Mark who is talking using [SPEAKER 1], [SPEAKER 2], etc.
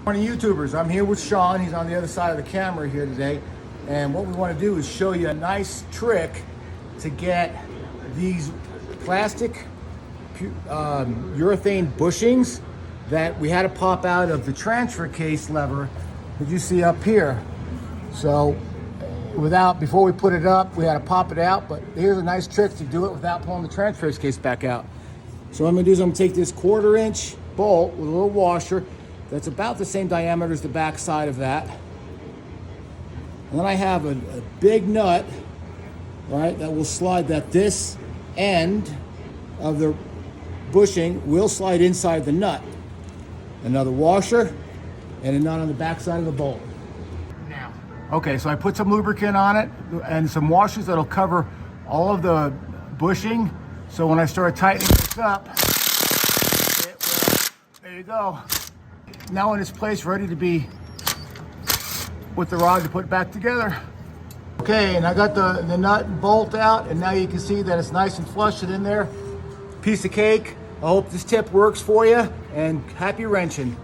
[SPEAKER 1] Morning YouTubers, I'm here with Sean. He's on the other side of the camera here today. And what we want to do is show you a nice trick to get these plastic urethane bushings that we had to pop out of the transfer case lever that you see up here. So before we put it up, we had to pop it out, but here's a nice trick to do it without pulling the transfer case back out. So what I'm gonna do is I'm gonna take this 1/4 inch bolt with a little washer that's about the same diameter as the back side of that. And then I have a big nut, right, that will slide, that this end of the bushing will slide inside the nut. Another washer and a nut on the back side of the bolt. Now, okay, so I put some lubricant on it and some washers that'll cover all of the bushing. So when I start tightening this up, there you go. Now in its place, ready to be with the rod to put it back together. Okay, and I got the nut and bolt out, and now you can see that it's nice and flush it in there. Piece of cake. I hope this tip works for you, and happy wrenching.